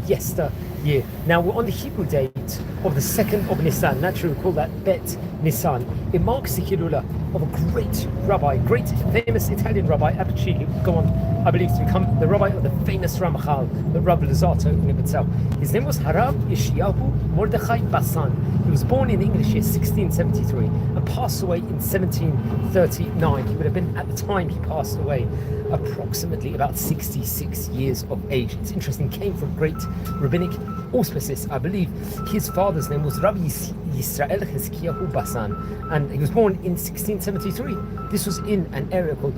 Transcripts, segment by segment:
yesteryear. Now we're on the Hebrew date of the 2nd of Nisan. Naturally, we call that Bet Nisan. It marks the Hilula of a great rabbi, great famous Italian rabbi, actually go on, I believe, to become the rabbi of the famous Ramchal, the Rabbi Luzzatto in itself. His name was Harav Yeshayahu Mordechai Bassan. He was born in English year 1673 and passed away in 1739. He would have been, at the time he passed away, approximately about 66 years of age. It's interesting, came from great rabbinic auspices. I believe his father's name was Rabbi Yeshayahu Bassan, and he was born in 1673. This was in an area called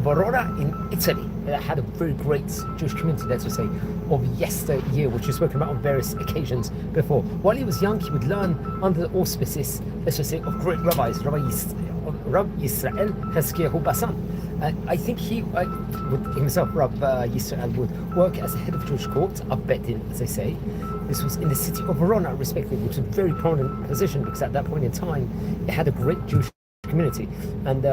Verona in Italy that had a very great Jewish community, let's just say, of yesteryear, which we've spoken about on various occasions before. While he was young, he would learn under the auspices, let's just say, of great rabbis, Rabbi Yisrael Bassan. I think he would himself, Rabbi Yisrael, would work as the head of Jewish court, Abedin, as they say. This was in the city of Verona, respectively, which was a very prominent position because at that point in time, it had a great Jewish community. And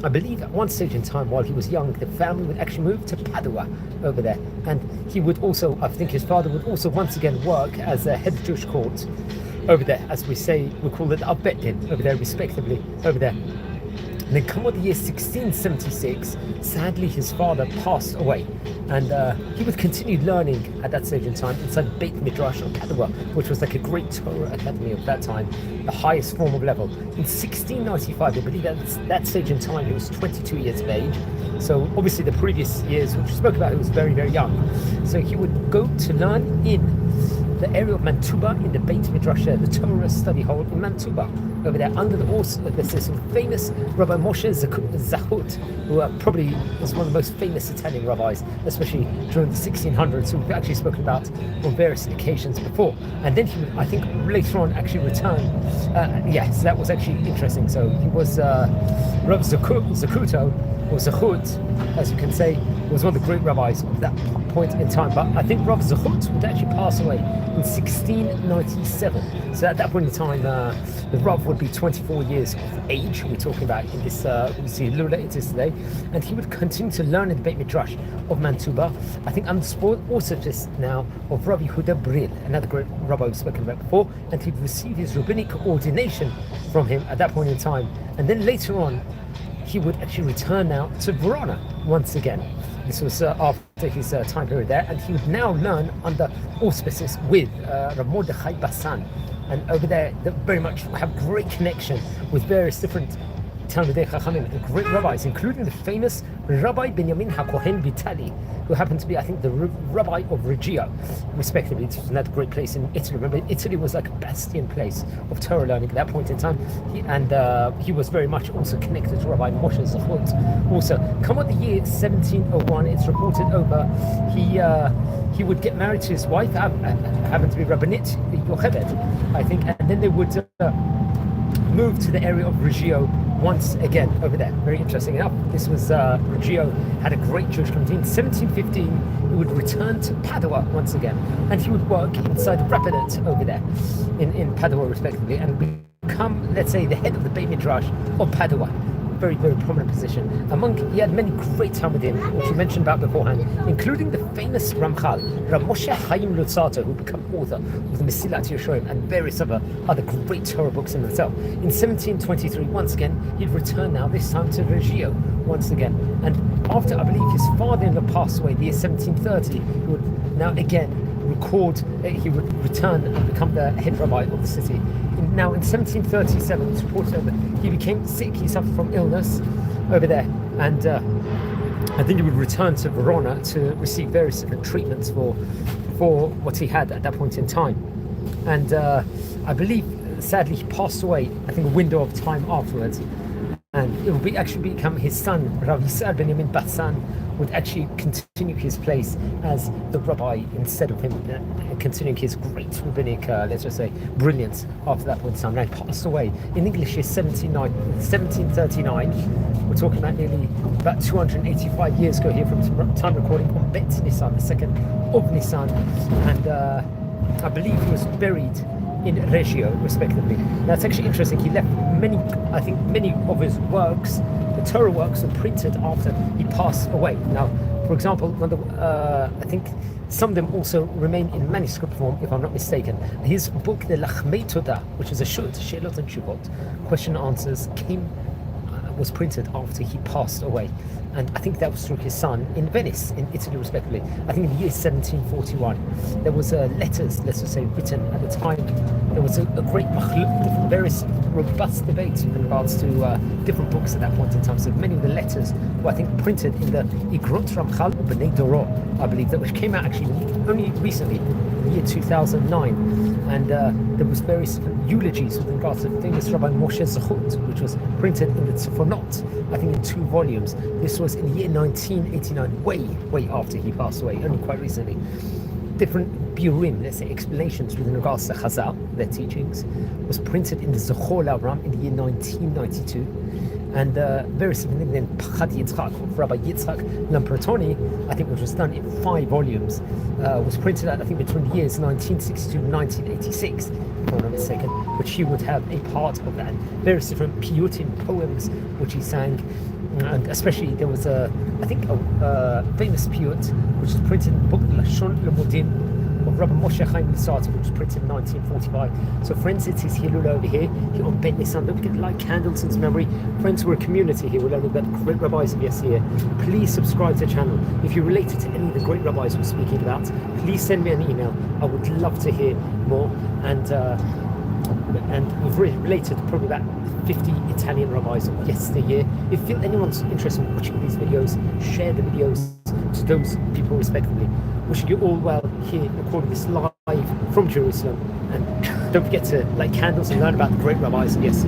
I believe at one stage in time, while he was young, the family would actually move to Pàdua over there. And he would also, I think his father would also once again work as a head of Jewish court over there. As we say, we call it Abedin over there, respectively, over there. And then come on the year 1676, sadly his father passed away, and he would continue learning at that stage in time inside Beit Midrash of Pàdua, which was like a great Torah academy of that time, the highest form of level. In 1695, I believe that stage in time he was 22 years of age. So obviously the previous years, which we spoke about, he was very, very young. So he would go to learn in the area of Mantuba in the Beit Midrash, the Torah study hall in Mantuba, over there, under the auspices of famous Rabbi Moshe Zahut, who probably was one of the most famous Italian rabbis, especially during the 1600s, who we've actually spoken about on various occasions before. And then he would, I think, later on actually return. So that was actually interesting. So he was Rabbi Zakuto, or Zahut, as you can say, was one of the great rabbis of that point in time. But I think Rabbi Zahut would actually pass away in 1697. So at that point in time, the Rav would be 24 years of age. We're talking about in this, we see Lula it is today, and he would continue to learn in the Beit Midrash of Mantuba. I think I'm also just now of Rabbi Huda Bril, another great rabbi we've spoken about before, and he'd receive his rabbinic ordination from him at that point in time. And then later on, he would actually return now to Verona once again. This was after his time period there, and he would now learn under auspices with Mordechai Bassan. And over there, they very much have great connection with various different Talmidei Chachamim and great rabbis, including the famous Rabbi Benjamin HaKohen Vitali, who happened to be, I think, the Rabbi of Reggio, respectively. It was another great place in Italy. Remember, Italy was like a bastion place of Torah learning at that point in time. He was very much also connected to Rabbi Moshe Zahut. Also, come on the year 1701, it's reported over, he would get married to his wife, happened to be Rabbinit Yocheved, I think, and then they would move to the area of Reggio once again over there. Very interesting enough. This was Reggio had a great Jewish community. In 1715, he would return to Padua once again, and he would work inside the rabbinate over there in Padua, respectively, and become, let's say, the head of the Beit Midrash of Padua. Very, very prominent position. He had many great Talmudim, which we mentioned about beforehand, including the famous Ramchal, Rav Moshe Chaim Luzzatto, who became author of the Mesilat Yesharim and various other great Torah books in himself. In 1723, once again, he'd return now, this time to Reggio, once again. And after, I believe, his father-in-law passed away in the year 1730, he would now again he would return and become the head rabbi of the city. Now in 1737, it's reported over, he became sick, he suffered from illness over there, and I think he would return to Verona to receive various different treatments for what he had at that point in time. And I believe, sadly, he passed away, I think, a window of time afterwards. And it will become his son, Rabbi Yisrael Benjamin Bassan, would actually continue his place as the rabbi instead of him, continuing his great rabbinic, let's just say, brilliance after that point in time. Now he passed away in English year 1739. We're talking about nearly about 285 years ago here from time recording on Bet Nisan, the 2nd of Nisan. And I believe he was buried in Reggio, respectively. Now it's actually interesting, he left many of his works, the Torah works, were printed after he passed away. Now, for example, I think Some of them also remain in manuscript form, if I'm not mistaken. His book, the Lachmei Todah, which is a shut, She'elot and Tshuvot, question and answers, was printed after he passed away. And I think that was through his son in Venice, in Italy, respectively. I think in the year 1741. There was letters, let's just say, written at the time. There was a great machluk, various robust debates in regards to different books at that point in time. So many of the letters were, I think, printed in the Igrot Ramchal B'nai Doro, I believe, which came out actually only recently, in the year 2009. And there was various eulogies with regards to famous Rabbi Moshe Zechut, which was printed in the Tzifonot, I think in 2 volumes. This was in the year 1989, way after he passed away, only quite recently. Different biurim, let's say explanations with regards to Chazal, their teachings, was printed in the Zechor L'Avram in the year 1992. And very significant Pachad Yitzchak of Rabbi Yitzchak Lampertoni, I think, which was done in 5 volumes, was printed out, I think, between the years 1962 and 1986, if I'm not mistaken, which he would have a part of that. Various different piyutim, poems, which he sang, and especially there was a famous piyut, which was printed in the book Lashon Lemodim of Rabbi Moshe Chaim Lisati, which was printed in 1945. So friends, it's his Hilul over here on Bet Nissan. Don't forget to light candles in his memory. Friends, we're a community here. We're learning about the great rabbis of yesteryear. Please subscribe to the channel. If you're related to any of the great rabbis we're speaking about, please send me an email. I would love to hear more. And we've related probably about 50 Italian rabbis of yesteryear. If anyone's interested in watching these videos, share the videos to those people respectively. Wishing you all well here, recording this live from Jerusalem. And don't forget to light candles and learn about the great rabbis of yesteryear.